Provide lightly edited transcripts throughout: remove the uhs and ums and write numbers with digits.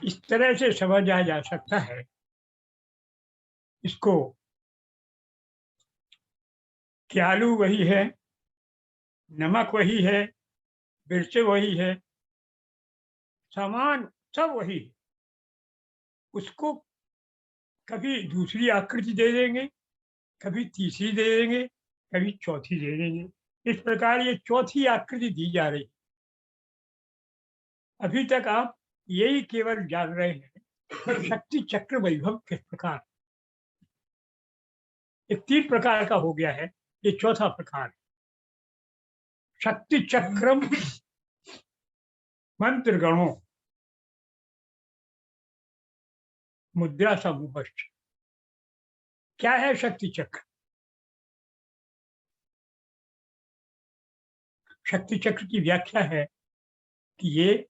इस तरह से समझा जा सकता है इसको कि आलू वही है, नमक वही है, मिर्च वही है, सामान सब वही है। उसको कभी दूसरी आकृति दे देंगे, कभी तीसरी दे देंगे, कभी चौथी दे देंगे। इस प्रकार ये चौथी आकृति दी जा रही। अभी तक आप यही केवल जान रहे हैं शक्ति चक्र वैभव किस प्रकार। ये 3 प्रकार का हो गया है, ये चौथा प्रकार है। शक्ति चक्रम मंत्र गणों मुद्रा समूह। क्या है शक्ति चक्र? शक्ति चक्र की व्याख्या है कि ये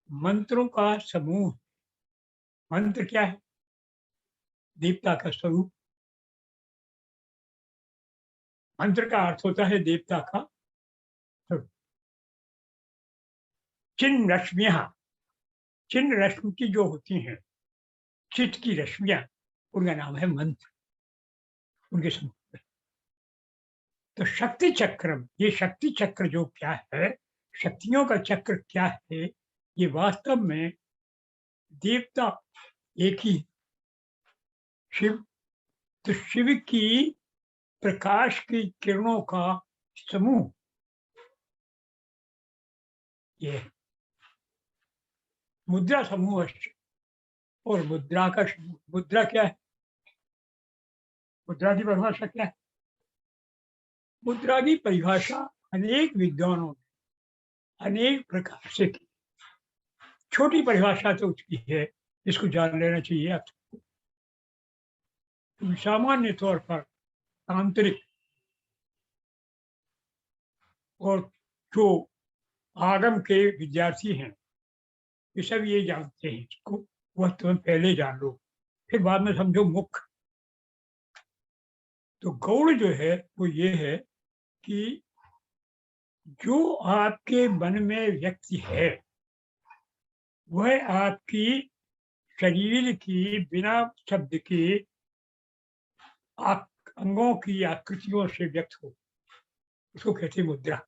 मंत्रों का समूह। मंत्र क्या है? देवता का स्वरूप। मंत्र का अर्थ होता है देवता का स्वरूप। चिन्ह रश्मियां, चिन्ह रश्मि की जो होती हैं, चित्त की रश्मियां, उनका नाम है मंत्र, उनके समूह। तो शक्ति चक्रम, ये शक्ति चक्र जो क्या है, शक्तियों का चक्र क्या है, ये वास्तव में देवता एक ही शिव। तो शिव की प्रकाश की किरणों का समूह ये है। मुद्रा समूह। और मुद्रा का मुद्रा क्या है? मुद्रा की परिभाषा क्या है? मुद्रा की परिभाषा अनेक विद्वानों ने अनेक प्रकार से की। छोटी परिभाषा तो उसकी है, इसको जान लेना चाहिए आप। सामान्य तौर पर आंतरिक और जो आगम के विद्यार्थी हैं, ये सब ये जानते हैं इसको। वह तुम्हें पहले जान लो, फिर बाद में समझो मुख्य। तो गौड़ जो है वो ये है कि जो आपके मन में व्यक्ति है, वह आपकी शरीर की बिना शब्द के अंगों की आकृतियों से व्यक्त हो, उसको कहते मुद्रा।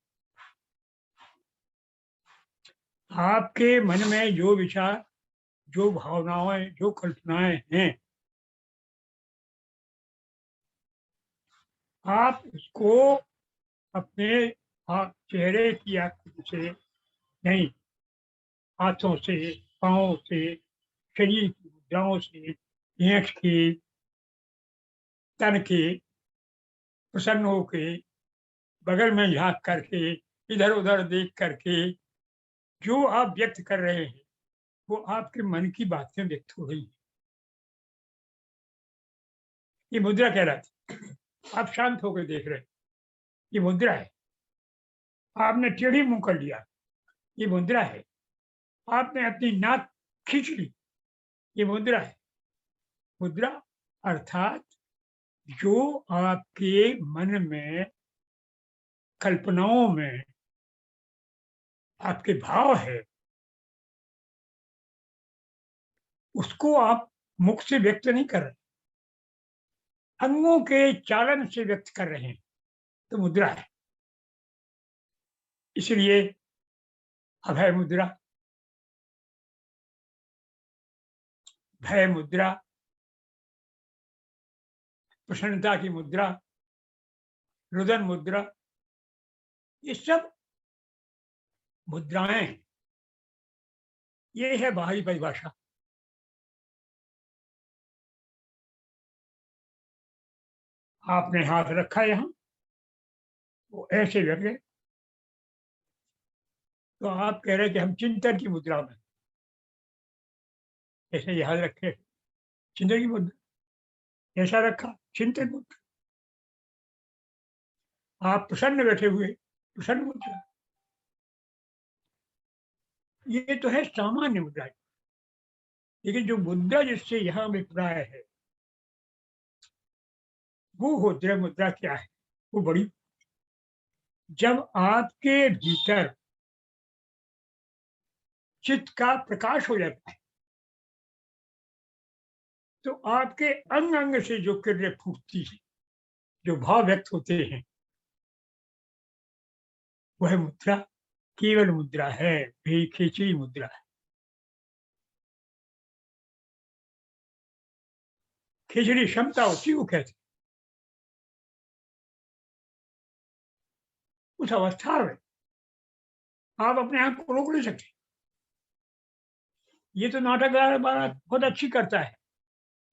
आपके मन में जो विचार, जो भावनाएं, जो कल्पनाएं हैं, आप उसको अपने चेहरे की आकृति से नहीं, हाथों से, पांवों से, शरीर की मुद्राओं से, आंख के, तन के, प्रसन्न होके, बगल में झांक करके, इधर उधर देख करके जो आप व्यक्त कर रहे हैं, वो आपके मन की बातें व्यक्त हो रही है। ये मुद्रा कहलाती। आप शांत होकर देख रहे हैं, ये मुद्रा है। आपने टेढ़ी मुंह कर लिया, ये मुद्रा है। आपने अपनी नाक खींच ली, ये मुद्रा है। मुद्रा अर्थात जो आपके मन में, कल्पनाओं में आपके भाव है, उसको आप मुख से व्यक्त नहीं कर रहे, अंगों के चालन से व्यक्त कर रहे हैं, तो मुद्रा है। इसलिए अभय मुद्रा, भय मुद्रा, प्रसन्नता की मुद्रा, रुदन मुद्रा, ये सब मुद्राएं। ये है बाहरी परिभाषा। आपने हाथ रखा यहां, वो ऐसे लगे, तो आप कह रहे कि हम चिंतन की मुद्रा में, ऐसे याद रखे, चिंतन की मुद्रा, ऐसा रखा, चिंतन मुद्रा। आप प्रसन्न बैठे हुए, प्रसन्न मुद्रा। ये तो है सामान्य मुद्रा। लेकिन जो मुद्रा जिससे यहां अभिप्राय है, वो हो द्रव मुद्रा। क्या है वो? बड़ी, जब आपके भीतर चित्त का प्रकाश हो जाता है, तो आपके अंग अंग से जो किरणें फूटती है, जो भाव व्यक्त होते हैं, वह मुद्रा केवल मुद्रा है, वे खींची मुद्रा है। खिचड़ी क्षमता उसी को कहते हैं। उस अवस्था में आप अपने आप को रोक नहीं सकते। ये तो नाटककार बात बहुत अच्छी करता है।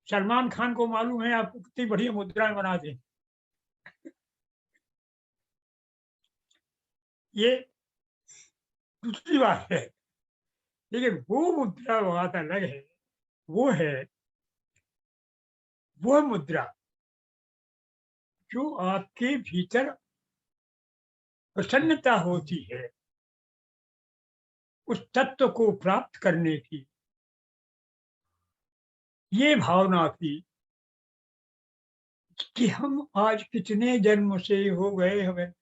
सलमान खान को मालूम है आपको कितनी बढ़िया मुद्राएं बनाते हैं। ये दूसरी बात है, लेकिन वो मुद्रा बात अलग है। वो है वह मुद्रा जो आपके भीतर प्रसन्नता होती है उस तत्व को प्राप्त करने की, ये भावना की कि हम आज कितने जन्म से हो गए, हमें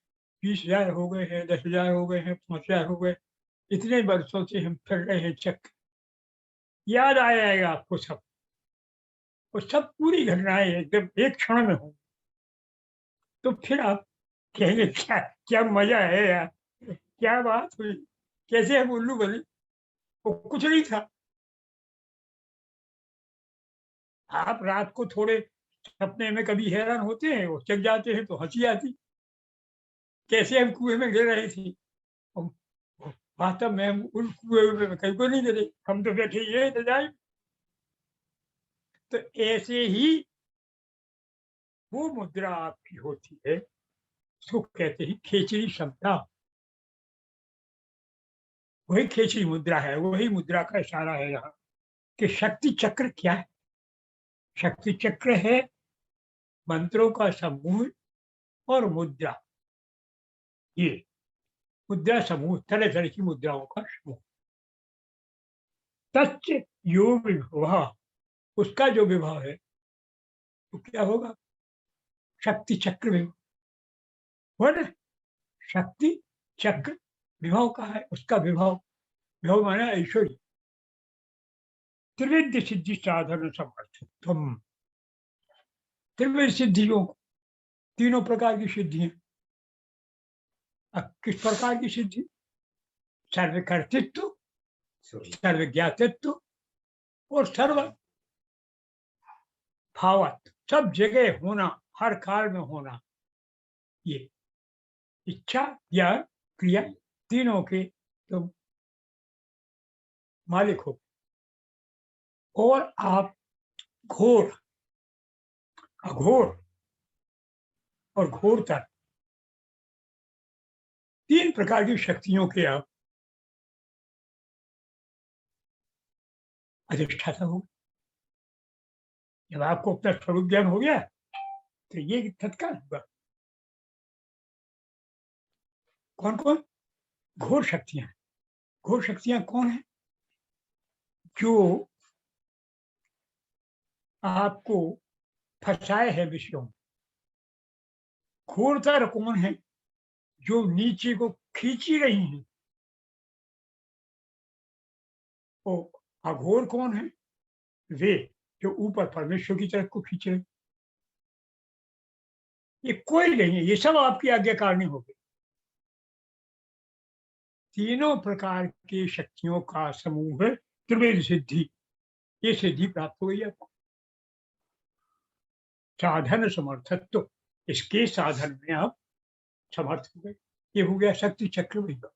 20,000 हो गए हैं, 10,000 हो गए हैं, 5,000 हो गए, इतने वर्षों से हम फिर रहे हैं चक्र। याद आ जाएगा आपको सब, वो सब पूरी घटनाएं एकदम एक क्षण में हो। तो फिर आप कहेंगे क्या क्या मजा है यार, क्या बात हुई, कैसे हम उल्लू बने, वो कुछ नहीं था। आप रात को थोड़े सपने में कभी हैरान होते हैं, वो जग जाते हैं तो हंसी आती, कैसे हम कुएं में गिर रहे थे। हम वास्तव में हम उन कुएं में कहीं को नहीं गिरे, हम तो बैठे ये इंतजार। तो ऐसे ही वो मुद्रा आपकी होती है, उसको कहते हैं खेचरी क्षमता। वही खेचरी मुद्रा है, वही मुद्रा का इशारा है यहाँ कि शक्ति चक्र क्या है। शक्ति चक्र है मंत्रों का समूह और मुद्रा। ये मुद्रा समूह, तरह तरह की मुद्राओं का समूह। तच्च योग विभव, उसका जो विभव है वो क्या होगा? शक्ति चक्र विभव हो ना। शक्ति चक्र विभव का है, उसका विभव, विभव माना ऐश्वर्य। त्रिविध सिद्धि साधन समर्थत्वम, त्रिविध सिद्धियों, तीनों प्रकार की सिद्धियां। अब किस प्रकार की सिद्धि? सर्वकर्तृत्व, सर्वज्ञातृत्व और सर्व भावत्व, सब जगह होना, हर काल में होना। ये इच्छा या क्रिया तीनों के तो मालिक हो। और आप घोर, अघोर और घोरता, तीन प्रकार की शक्तियों के आप अधिष्ठाता हो। जब आपको अपना स्वरूप ज्ञान हो गया तो ये तत्काल होगा। कौन कौन? घोर शक्तियां। घोर शक्तियां कौन है? जो आपको फंसाए है विषयों में। घोरता कौन है? जो नीचे को खींची रही है। वो अघोर कौन है? वे जो ऊपर परमेश्वर की तरफ को खींच रहे। ये कोई नहीं है, ये सब आपकी आज्ञाकारणी होगी। तीनों प्रकार की शक्तियों का समूह है त्रिवेद सिद्धि। ये सिद्धि प्राप्त हो गई आपको। साधन समर्थत्व, इसके साधन में आप समर्थ हो गए। ये हो गया शक्ति चक्र वैभव।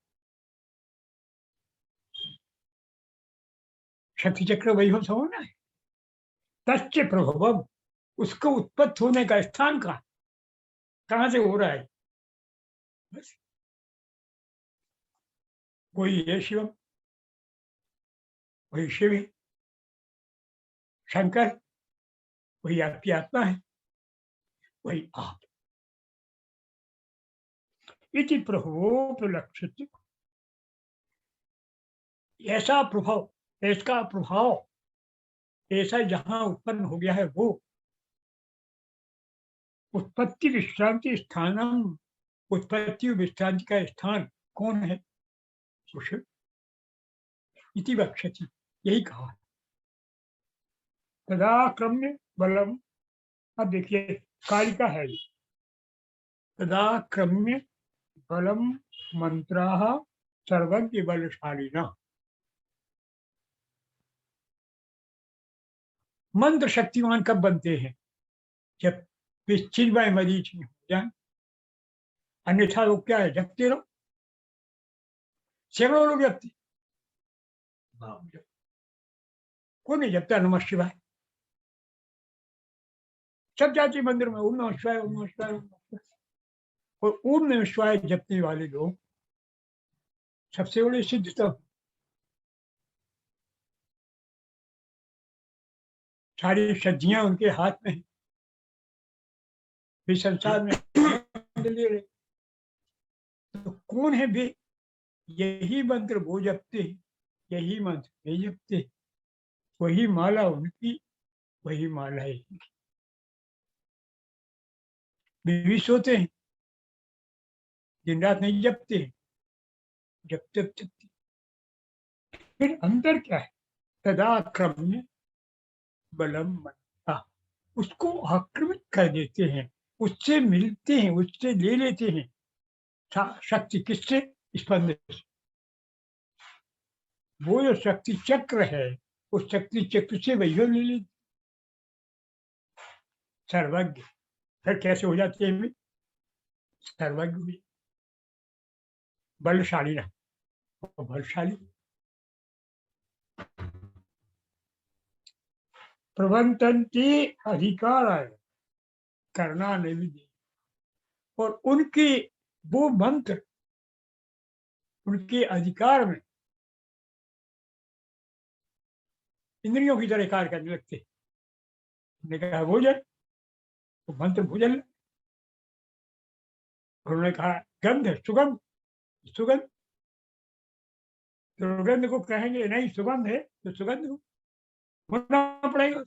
शक्ति चक्र वैभव समझना है। तच्च प्रभवम, उसको उत्पत्ति होने का स्थान कहाँ से हो रहा है? बस वही है शिवम, वही शिव है, शंकर, वही आपकी आत्मा है, वही आप। इति प्रभवोपलक्षित, ऐसा प्रभाव, इसका प्रभाव ऐसा जहां उत्पन्न हो गया है, वो उत्पत्ति विश्रांति स्थानम, उत्पत्ति और विश्रांति का स्थान कौन है? शिव। इति वक्षति, यही कहा। तदा क्रम्य बलम। अब देखिए कालिका है ये। तदा क्रम्य बलम मंत्राः सर्वज्ञ बलशालिनः। मंत्र शक्तिमान कब बनते हैं? जब वे चिन्मय मरीच में हो जाए। अन्यथा लोग क्या है, जपते रहो। सैकड़ों लोग जपते, नाम जप, कोई नहीं जपता नमः शिवाय। सब जाति मंदिर में ओम नमः शिवाय, ओम नमः शिवाय, ओम नमः शिवाय। और ओम नमः शिवाय जपने वाले लोग सबसे बड़े सिद्ध तो सारी सिद्धियां उनके हाथ में है। इस संसार में आनंद ले रहे। तो कौन है वे? यही मंत्र वो जपते, यही मंत्र वे जपते, वही माला उनकी, वही माला है। वे भी सोते हैं, दिन रात नहीं जपते, जपते जपते। फिर अंतर क्या है? तदा क्रम्य बलम मनता, उसको आक्रमित कर देते हैं, उससे मिलते हैं, उससे ले लेते हैं शक्ति। किससे? स्पंद से। वो जो शक्ति चक्र है, उस शक्ति चक्र से वही ले लेते। सर्वज्ञ। फिर कैसे हो जाते हैं वे सर्वज्ञ भी? बलशाली ना, बलशाली। प्रबंधन अधिकार आए करना नहीं दे। और उनके वो मंत्र उनके अधिकार में इंद्रियों की तरह कार्य करने लगते। उन्होंने कहा भोजन, तो मंत्र भोजन। उन्होंने कहा गंध, सुगंध, सुगंध, तो गंध को कहेंगे नहीं सुगंध है तो सुगंध होना पड़ेगा।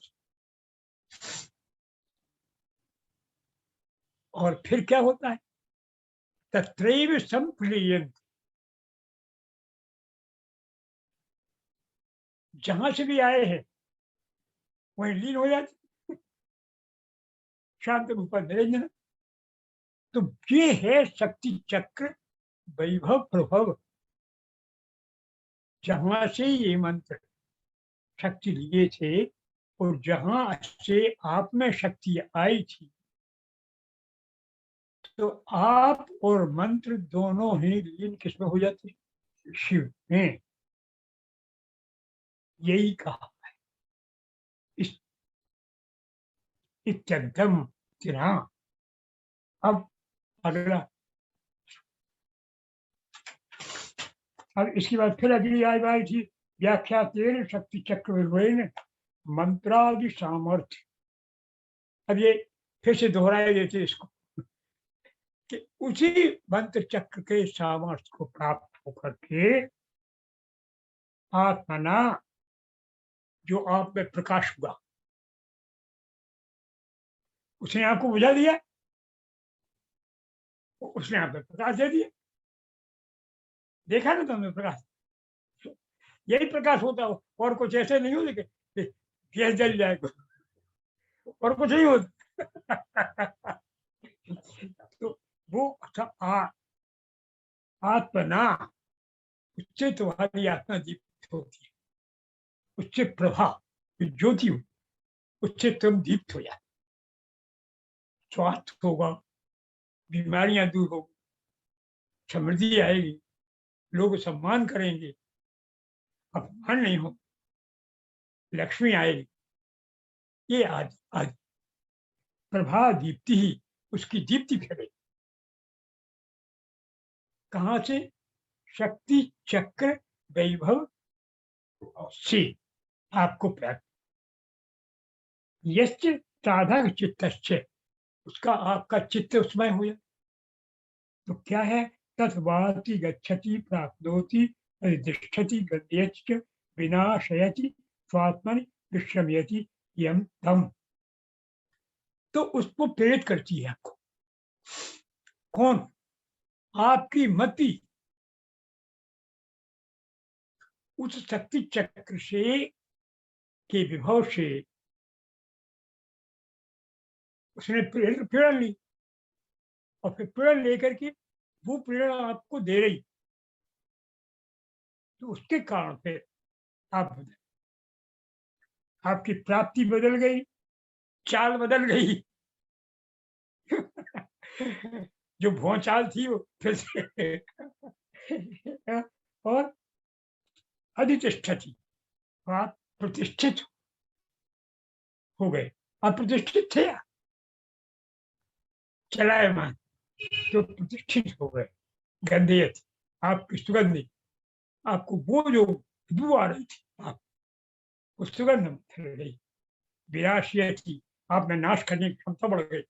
और फिर क्या होता है? तत्रैव संप्लीयन्ते, जहां से भी आए हैं वहीं लीन हो जाते। शांत रूप निरंजन। तो ये है शक्ति चक्र, वैभव प्रभव। जहां से ये मंत्र शक्ति लिए थे और जहां से आप में शक्ति आई थी, तो आप और मंत्र दोनों ही लीन किसमें हो जाते? शिव में। यही कहा इस इत्यर्थम तिना। अब अगला, अब इसके बाद फिर अगली आय आई थी व्याख्या तेरे शक्ति चक्र विवरण मंत्रादि सामर्थ्य। अब ये फिर से दोहराए देते इसको कि उसी मंत्र चक्र के सामर्थ्य को प्राप्त होकर के आत्मना, जो आप में प्रकाश हुआ, उसने आपको बुझा दिया, उसने आप में प्रकाश दे दिया। देखा ना तुमने प्रकाश? यही प्रकाश होता हो, और कुछ ऐसे नहीं हो कि गैस जल जाएगा, और कुछ नहीं होता। तो वो आत्मना, उससे तुम्हारी आत्मा दीप्त होती है, उससे प्रभा ज्योति हो, उससे तुम दीप्त हो जाते। स्वास्थ्य होगा, बीमारियां दूर होगी, समृद्धि आएगी, लोग सम्मान करेंगे, अपमान नहीं हो, लक्ष्मी आएगी। ये आदि आदि प्रभा दीप्ति ही, उसकी दीप्ति फैलेगी। कहाँ से? शक्ति चक्र वैभव से आपको प्राप्त। यश्च साधक चित्तश्च, उसका आपका चित्त उसमें हो जाए तो क्या है? तत्वाति गच्छति प्राप्नोति अधिष्ठति गद्यश्च विनाशयति स्वात्मनि विश्रमयति यम तम। तो उसको प्रेरित करती है आपको। कौन? आपकी मति उस शक्ति चक्र से के विभव से उसने प्रेरणा ली और फिर प्रेरणा लेकर के वो प्रेरणा आपको दे रही, तो उसके कारण फिर आप बदल, आपकी प्राप्ति बदल गई, चाल बदल गई। जो भौचाल थी वो फिर से और अधितिष्ठति, आप प्रतिष्ठित हो गए। आप प्रतिष्ठित थे, चलायमान, तो प्रतिष्ठित हो गए। गंधेयत, आपकी सुगंधी, आपको वो जो बू आ रही थी, आप उस सुगंध में चली गई। विनाशियत थी, आप में नाश करने की क्षमता बढ़ गई,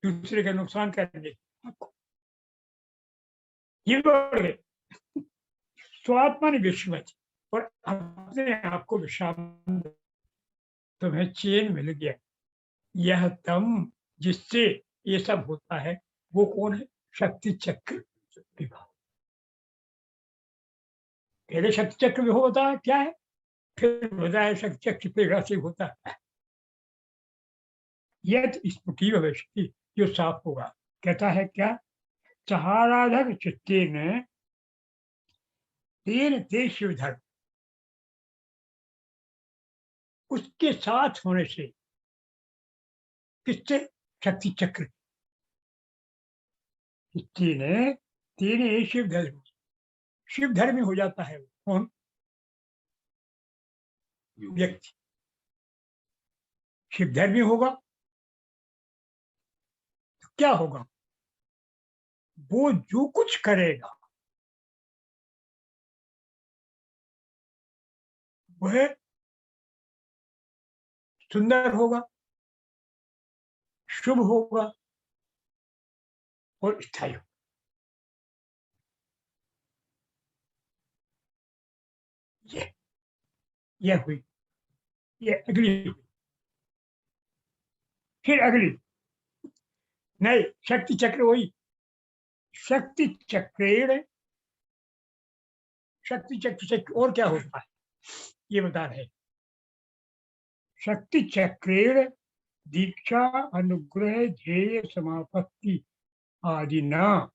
दूसरे का नुकसान करने की आपको ये बढ़ गए। स्वात्मा ने विश्व थी और अपने आप को विश्राम, तुम्हें चैन मिल गया। यह तम जिससे ये सब होता है वो कौन है? शक्ति चक्र विभाग। पहले शक्ति चक्र विभव होता है क्या है, फिर बताया शक्ति चक्र प्रेरणा से होता है। यह स्फुटी भविष्य, जो साफ होगा, कहता है क्या? सहाराधक चित्ते ने तीन देश धर्म, उसके साथ होने से, किससे? शक्ति चक्र चित्ते ने तीन शिव धर्म, शिव धर्मी हो जाता है। कौन? व्यक्ति शिव धर्मी होगा तो क्या होगा? वो जो कुछ करेगा वह सुंदर होगा, शुभ होगा और स्थायी होगा। ये यह हुई, ये अगली हुई, फिर अगली। नहीं, शक्ति चक्र वही, शक्ति चक्रेण, शक्ति चक्र से और क्या होता है ये बता रहे। शक्ति चक्रेण दीक्षा अनुग्रह ध्येय समापत्ति आदि न।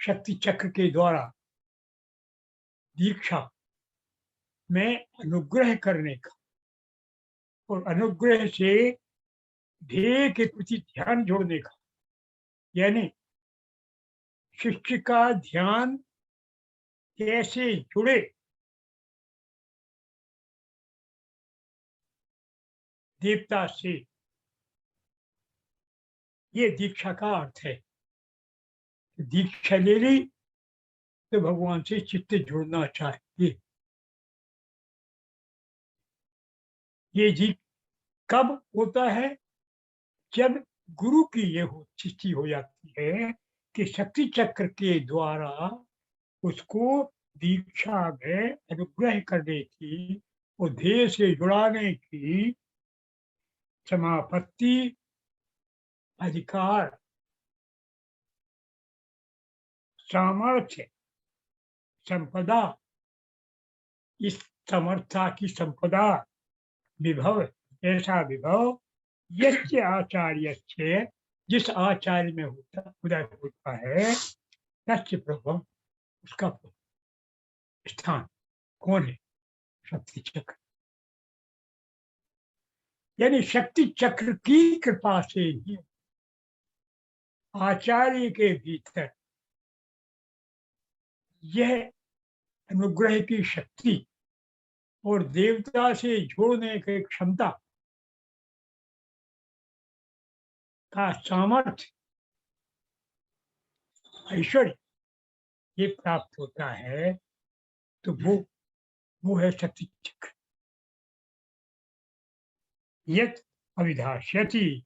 शक्ति चक्र के द्वारा दीक्षा में अनुग्रह करने का और अनुग्रह से ध्येय के प्रति ध्यान जोड़ने का, यानी शिष्य का ध्यान कैसे जुड़े, देवता से, ये दीक्षा का अर्थ है। दीक्षा ले ली तो भगवान से चित्त जुड़ना चाहिए। ये जी कब होता है? जब गुरु की ये स्थिति हो जाती है कि शक्ति चक्र के द्वारा उसको दीक्षा में अनुग्रह करने की और ध्येय से जुड़ाने की समापत्ति, अधिकार, सामर्थ्य, संपदा, इस समर्था की संपदा, विभव, ऐसा विभव यस्य आचार्य से, जिस आचार्य में होता उदय होता है, तस्य प्रभु, उसका स्थान कौन है? शक्ति चक्र। यानी शक्ति चक्र की कृपा से ही आचार्य के भीतर यह अनुग्रह की शक्ति और देवता से जोड़ने की क्षमता का सामर्थ्य, ऐश्वर्य ये प्राप्त होता है, तो वो है शक्ति चक्र। यत अविधास्यति,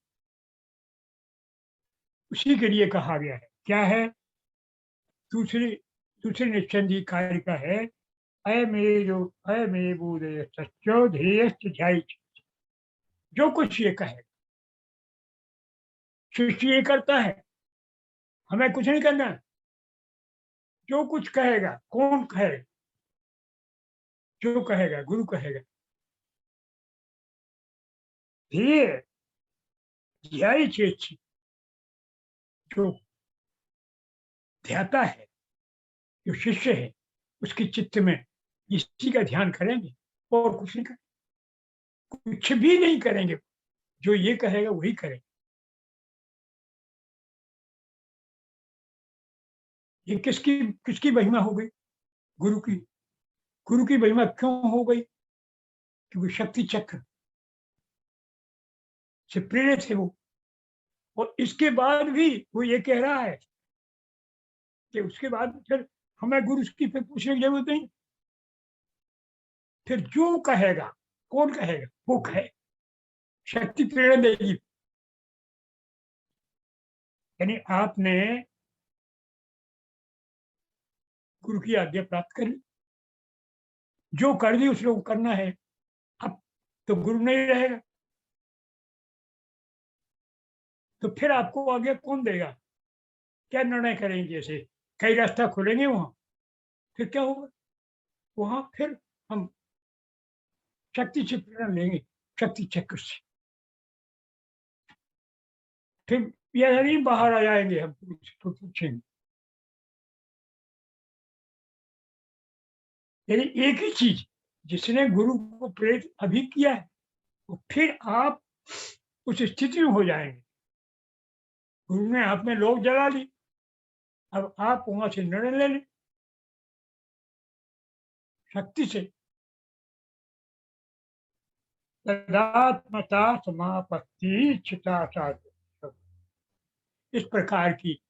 उसी के लिए कहा गया है। क्या है? दूसरी दूसरी निश्चंदी कार्य का है, अयमेवोदय सत्यो ध्येयश्च ध्यायी। जो कुछ ये कहे, शिष्य ये करता है, हमें कुछ नहीं करना है। जो कुछ कहेगा, कौन कहेगा? जो कहेगा, गुरु कहेगा। ये ध्याय चेत जो ध्याता है, जो शिष्य है, उसके चित्त में इसी का ध्यान करेंगे और कुछ नहीं करेंगे, कुछ भी नहीं करेंगे, जो ये कहेगा वही करेंगे। ये किसकी किसकी महिमा हो गई? गुरु की। गुरु की महिमा क्यों हो गई? क्योंकि शक्ति चक्र से प्रेरित है वो। और इसके बाद भी वो ये कह रहा है कि उसके बाद फिर हमें गुरु की फिर पूछने की जरूरत नहीं। फिर जो कहेगा, कौन कहेगा? वो कहे, शक्ति प्रेरणा देगी। यानी आपने गुरु की आज्ञा प्राप्त कर ली, जो कर दी उसको करना है। अब तो गुरु नहीं रहेगा, तो फिर आपको आगे कौन देगा? क्या निर्णय करेंगे? जैसे कई रास्ता खुलेंगे वहां, फिर क्या होगा? वहां फिर हम शक्ति से प्रेरणा लेंगे, शक्ति चक्र से। फिर यह नहीं बाहर आ जाएंगे, हम तो पूछेंगे। यानी एक ही चीज, जिसने गुरु को प्रेरित अभी किया है, तो फिर आप उस स्थिति में हो जाएंगे। गुरु ने आप में लोग जगा ली, अब आप वहां से निर्णय ले लें शक्ति से। तदात्मता समापत्ति चिता साधु। इस प्रकार की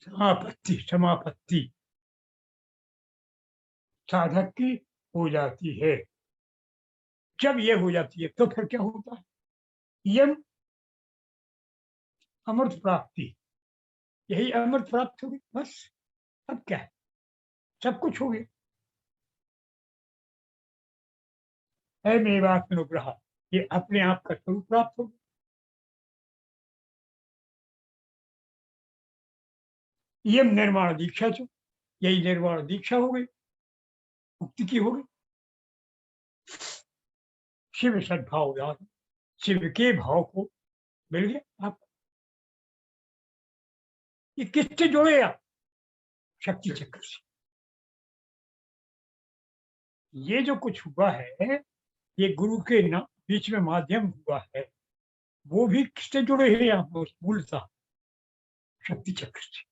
समापत्ति समापत्ति साधक की हो जाती है। जब ये हो जाती है तो फिर क्या होता है? यम अमृत प्राप्ति। यही अमृत प्राप्त होगी बस। अब क्या है? सब कुछ हो गया। है मेवात्मनुग्रह, ये अपने आप का स्वरूप प्राप्त हो गया। यम निर्माण दीक्षा जो, यही निर्माण दीक्षा हो गई, मुक्ति की हो गई। शिव सद्भाव याद, शिव के भाव को मिल गया आप। ये किससे जोड़े आप? शक्ति चक्र से। ये जो कुछ हुआ है, ये गुरु के ना बीच में माध्यम हुआ है, वो भी किससे जुड़े हैं? आप मूलतः शक्ति चक्र से।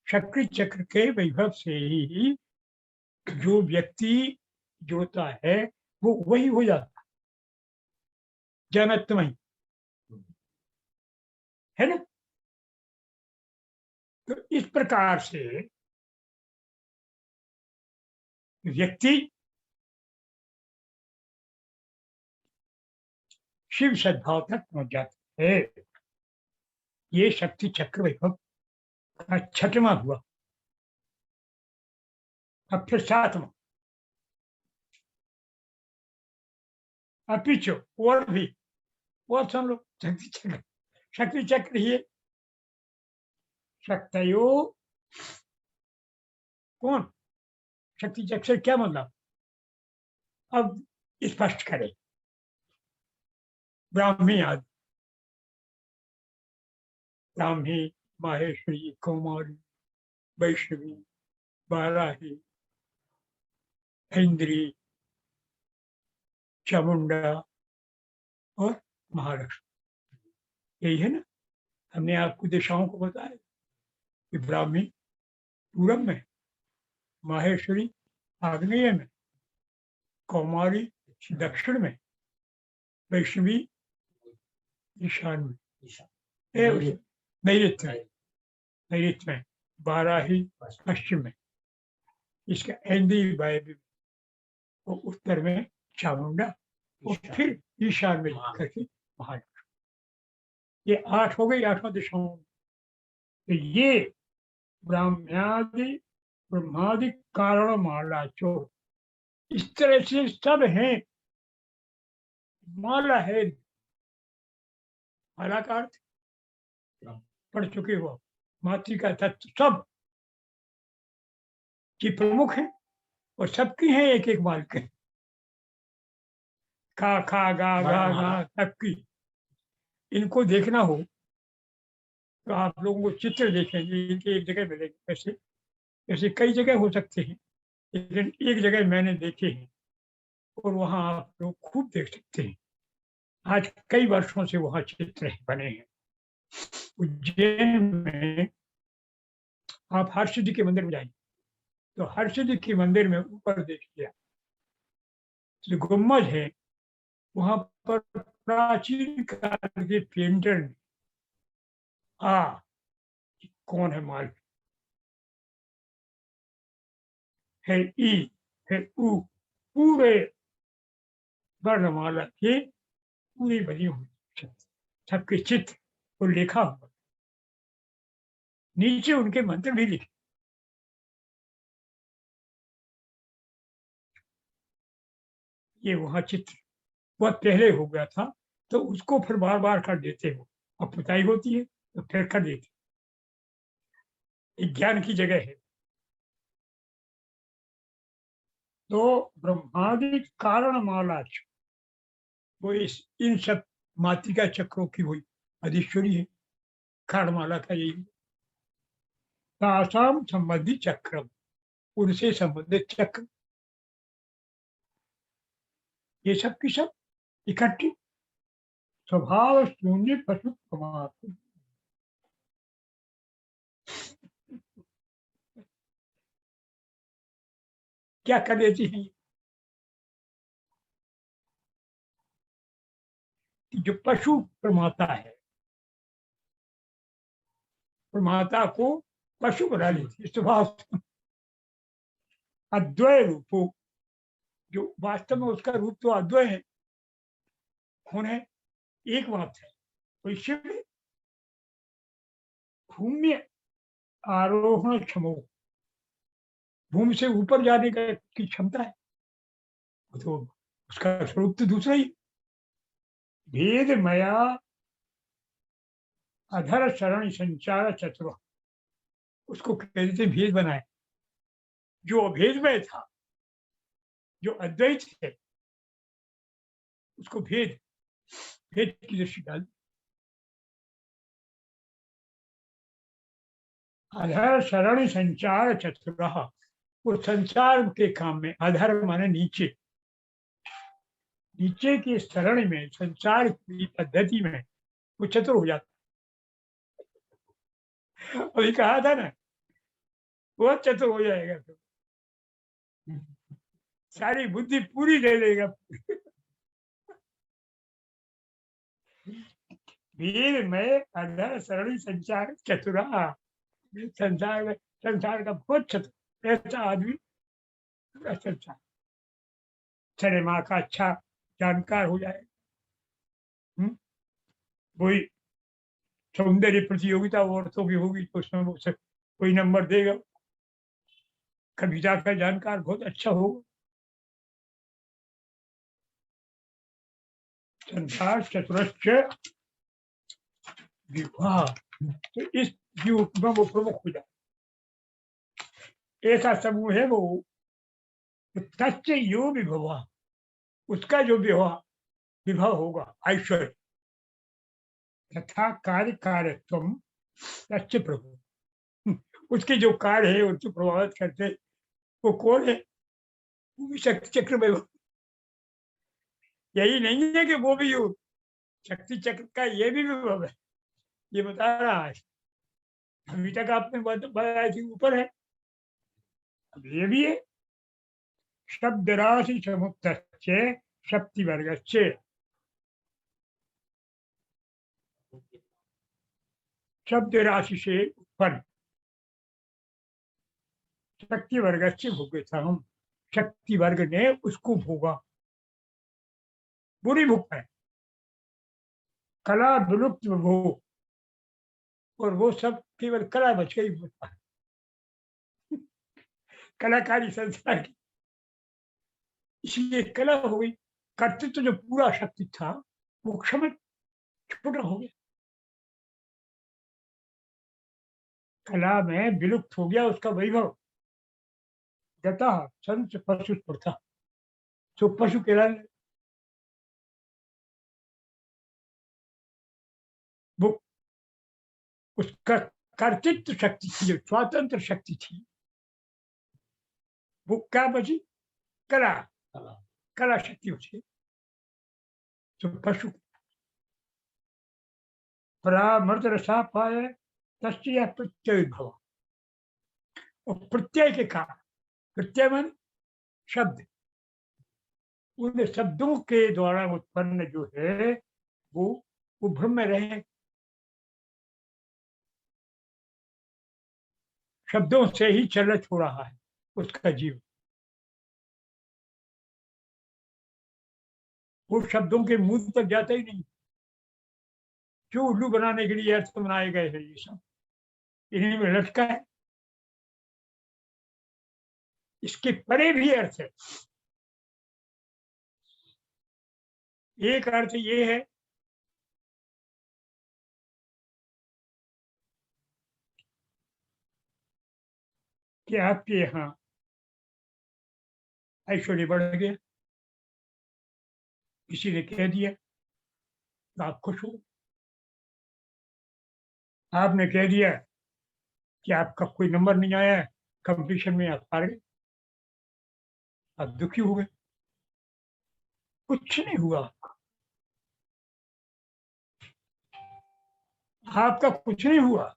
शक्ति चक्र के वैभव से ही जो व्यक्ति जुड़ता है, वो वही हो जाता है, जनत्वमय, है ना? तो इस प्रकार से व्यक्ति शिव सद्भाव तक पहुंच जाता है। ये शक्ति चक्र वैभव का छठवां हुआ। अब फिर सातवां, अपिचो, और भी, और सुन लो। शक्ति चक्र, शक्ति चक्र ही शक्तयो। कौन? शक्ति चक्र से क्या मतलब? अब स्पष्ट करें। ब्राह्मी आदि, ब्राह्मी, माहेश्वरी, कौमारी, वैष्णवी, बाराही, इंद्री, चामुंडा और महालक्ष्मी, यही है ना? हमने आपको दिशाओं को बताया कि ब्राह्मी पूरब में, माहेश्वरी आग्नेय में, कौमारी दक्षिण में, वैष्णवी ईशान में, नैऋत्य में, नैऋत्य में, बाराही पश्चिम में, इसका इंद्री वायव्य में, और उत्तर में चामुंडा, और फिर ईशान में करके महालक्ष्मी। ये 8 हो गई, 8वां दिशाओं। तो ये ब्राह्मणादि ब्रह्मादि कारण माला जो इस तरह से सब हैं। माला है, माला का अर्थ पढ़ चुके हो, मातृका तत्व सब की प्रमुख है, और सबकी है एक एक मालिक है। खा खा गा गा गा तक की। इनको देखना हो तो आप लोगों को चित्र देखेंगे, इनके एक जगह मिलेंगे। ऐसे ऐसे कई जगह हो सकते हैं, लेकिन एक जगह मैंने देखे हैं और वहाँ आप लोग खूब देख सकते हैं। आज कई वर्षों से वहाँ चित्र बने हैं। उज्जैन में आप हरसिद्धि के मंदिर में जाएंगे तो हरसिद्धि के मंदिर में ऊपर देखिए जो गुम्बद है, वहां पर प्राचीन काल के पेंटर ने आ कौन है माल है ई है ऊ पूरे वर्णमाला के पूरी बनी हुई सबके चित्र और लिखा हुआ, नीचे उनके मंत्र भी लिखे। ये वहां चित्र बहुत पहले हो गया था, तो उसको फिर बार बार कर देते हो। अब पुताई होती है तो फिर कर देते। एक ज्ञान की जगह है। तो ब्रह्मादि कारण माला वो इस इन सब मातृका चक्रों की हुई अधीश्वरी है। कारणमाला का यही तासाम संबंधी चक्र, उनसे संबंधित चक्र, ये सब की सब इकट्ठी स्वभाव शून्य पशु परमात्मा। क्या कर देती है कि जो पशु प्रमाता है, प्रमाता को पशु बना लेती है स्वभाव। अद्वय रूपो, जो वास्तव में उसका रूप तो अद्वय है, होने एक बात है। तो इसलिए भूमि आरोहण क्षमो, भूमि से ऊपर जाने की क्षमता है, तो उसका स्वरूप तो दूसरा ही। भेद मया अधर शरण संचार चतुर, उसको कहते भेद बनाए। जो अभेद में था, जो अद्वैत है, उसको भेद भेद की दृष्टि डाल। अधर शरण संचार चतुर, वो संसार के काम में, अधर माने नीचे, नीचे की शरण में, संसार की पद्धति में वो चतुर हो जाता। अभी कहा था ना, वो चतुर हो जाएगा तो सारी बुद्धि पूरी ले लेगा। वीर में अधर शरण संचार चतुरा, संसार में, संसार का बहुत चतुर ऐसा आदमी संसार चले माँ का अच्छा जानकार हो जाए। वही सौंदर्य प्रतियोगिता औरतों की होगी तो उसमें वो सब कोई नंबर देगा। कविता का जानकार बहुत अच्छा होगा। संसार चतुरश्च विवाह, तो इस युग में वो प्रमुख हो जाए। ऐसा समूह है वो, तच्च यो विभवा, उसका जो विवाह विवाह होगा ऐश्वर्य, तथा कार्य कार्यत्व तच्च प्रभु, उसके जो कार्य है उसको प्रभावित करते वो कौन है? वो भी शक्ति चक्र में। यही नहीं है कि वो भी हो, शक्ति चक्र का ये भी विभव है, ये बता रहा है। अभी तक आपने बताया कि ऊपर है, अब ये भी है। शब्द राशि समुक्त शक्ति वर्ग, शब्द राशि से उत्पन्न शक्ति वर्ग से भोग्यता, हम शक्ति वर्ग ने उसको भोगा, बुरी भूख है। कला विलुप्त भोग, और वो सब केवल कला बच गई, कलाकारी संसार की, इसलिए कला हो गई। कर्तृत्व जो पूरा शक्ति था वो क्षण छोटा हो गया, कला में विलुप्त हो गया उसका वैभव। गता संत पशु प्रथा, जो पशु कहलाने, वो उसका कर्तृत्व शक्ति थी, जो स्वतंत्र शक्ति थी, वो क्या बची? कला। कला शक्ति उसकी। तो पशु परामर्द रसा पाए तस्य प्रत्यय भव। और प्रत्यय के कारण, प्रत्यय मन शब्द, उन शब्दों के द्वारा उत्पन्न जो है वो भ्रम में रहे। शब्दों से ही चलत हो रहा है उसका जीव। वो शब्दों के मूल तक जाता ही नहीं। जो उल्लू बनाने के लिए अर्थ बनाए गए हैं, ये सब इन्हीं में लटका है। इसके परे भी अर्थ है। एक अर्थ ये है कि आपके यहाँ ऐश्वर्य बढ़ गया, किसी ने कह दिया तो आप खुश हो। आपने कह दिया कि आपका कोई नंबर नहीं आया है कंपटीशन में, आप हार गए, आप दुखी हो गए। कुछ नहीं हुआ, आपका कुछ नहीं हुआ।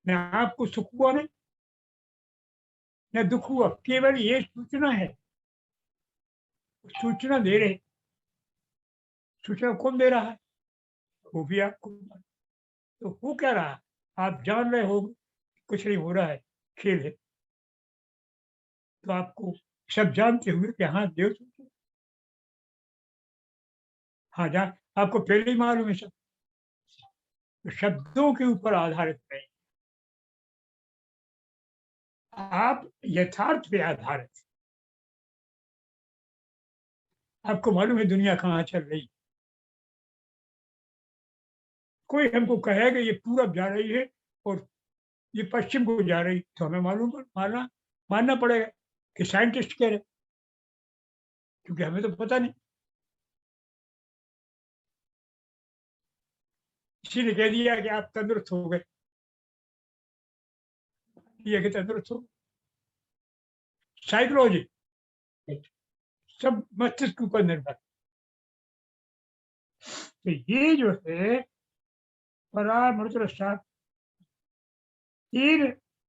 न आपको सुख हुआ, नहीं न दुख हुआ। केवल ये सूचना है, सूचना दे रहे। सूचना कौन दे रहा है? वो भी आपको। तो हो क्या रहा है? आप जान रहे हो कुछ नहीं हो रहा है, खेल है। तो आपको सब जानते हुए कि हाँ देव सूचना, हाँ जान, आपको पहले ही मालूम है सब। तो शब्दों के ऊपर आधारित नहीं, आप यथार्थ पे आधारित। आपको मालूम है दुनिया कहाँ चल रही। कोई हमको कहेगा ये पूरब जा रही है और ये पश्चिम को जा रही, तो हमें मानना पड़ेगा कि साइंटिस्ट कह रहे, क्योंकि हमें तो पता नहीं। किसी ने कह दिया कि आप तंदुरुस्त हो गए, ये कि तंदुरुस्त हो। साइकोलॉजी सब मस्तिष्क के ऊपर निर्भर। तो ये जो है परामृत तीन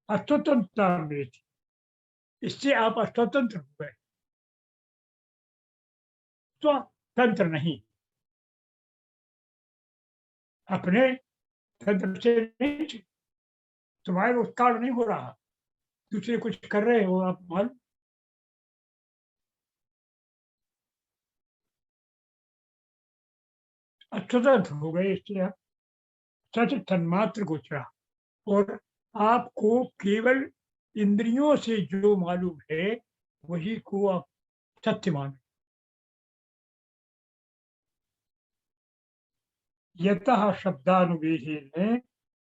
अस्वतंत्रता में थी, इससे आप अस्वतंत्र हो गए, स्वतंत्र नहीं। अपने तंत्र से नहीं थे, तुम्हारे उत्कार नहीं हो रहा, दूसरे कुछ कर रहे हो, आप मालूम। अस्वतंत्र हो गए, इसलिए आप सच तन्मात्र गोचरा। और आपको केवल इंद्रियों से जो मालूम है वही को आप सत्य मानो। यतः शब्दानुवेदेन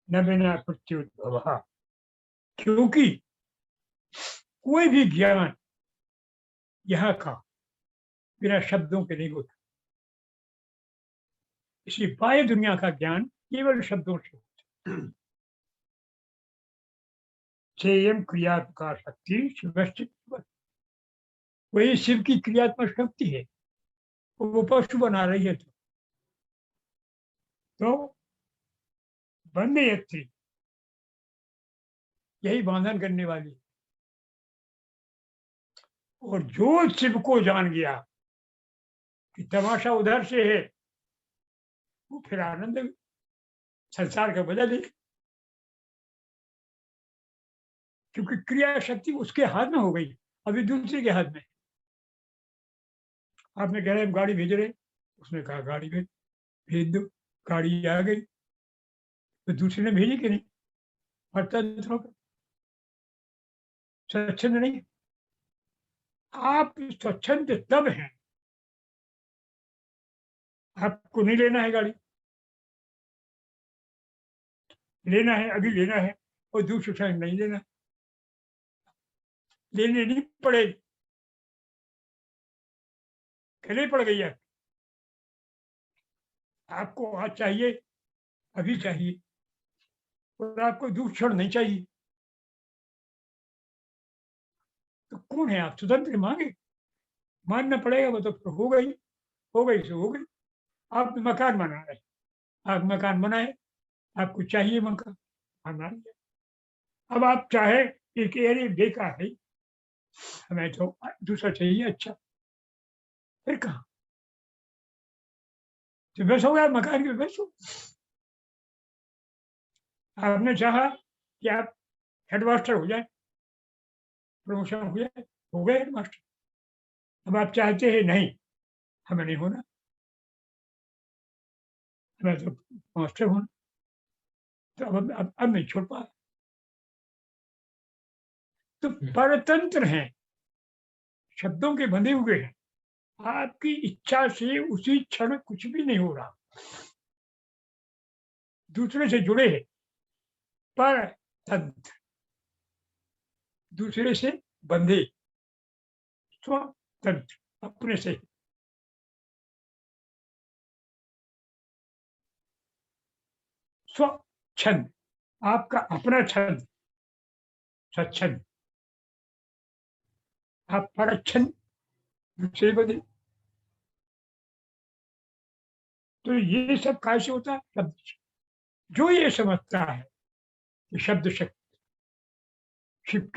न बिना प्रत्युद्भव। क्योंकि कोई भी ज्ञान यहाँ का बिना शब्दों के नहीं होता। इसी बाह्य दुनिया का ज्ञान केवल शब्दों से होता है। चेयम क्रियात्मक शक्ति शिवश्चित, वही शिव की क्रियात्मक शक्ति है। वो पशु बना रही है। तो बंद यत्री, यही बांधन करने वाली। और जो शिव को जान गया कि तमाशा उधर से है, वो फिर आनंद संसार का बदल है। क्योंकि क्रिया शक्ति उसके हाथ में हो गई, अभी दूसरे के हाथ में। आपने कह रहे हम गाड़ी भेज रहे, उसने कहा गाड़ी भेज दो, गाड़ी आ गई। तो दूसरे ने भेजी कि नहीं? अर्थतंत्रों का स्वच्छंद नहीं। आप स्वच्छंद तब हैं, आपको नहीं लेना है गाड़ी, लेना है अभी लेना है, और दूसरे समय नहीं लेना, लेने नहीं पड़ेगी, खले पड़ गई है। आपको आज चाहिए, अभी चाहिए, और आपको दूसरे क्षण नहीं चाहिए। तो कौन है आप? स्वतंत्र मांगे, मानना पड़ेगा, वो तो फिर हो गई सो हो गई। आप मकान बना रहे, आप मकान बनाए, आपको चाहिए मकान, बना लिया। अब आप चाहे कि अरे बेकार है, हमें तो दूसरा चाहिए अच्छा, फिर कहाँ? तो बस हो गया मकान की, बस हो। आपने चाहा कि आप हेडमास्टर हो जाए, प्रमोशन हो जाए, हो गए हेडमास्टर। अब आप चाहते हैं नहीं, हमें नहीं होना, हमें तो मास्टर होना। तो अब नहीं छोड़ पा। तो परतंत्र हैं, शब्दों के बंधे हुए हैं। आपकी इच्छा से उसी क्षण कुछ भी नहीं हो रहा, दूसरे से जुड़े हैं, परतंत्र, दूसरे से बंधे, स्वतंत्र, अपने से। स्वच्छंद, आपका अपना छंद, स्वच्छंद। आप परच्छंद, दूसरे बंधे। तो ये सब कैसे होता है? शब्द से। जो ये समझता है कि शब्द शक्ति शिव की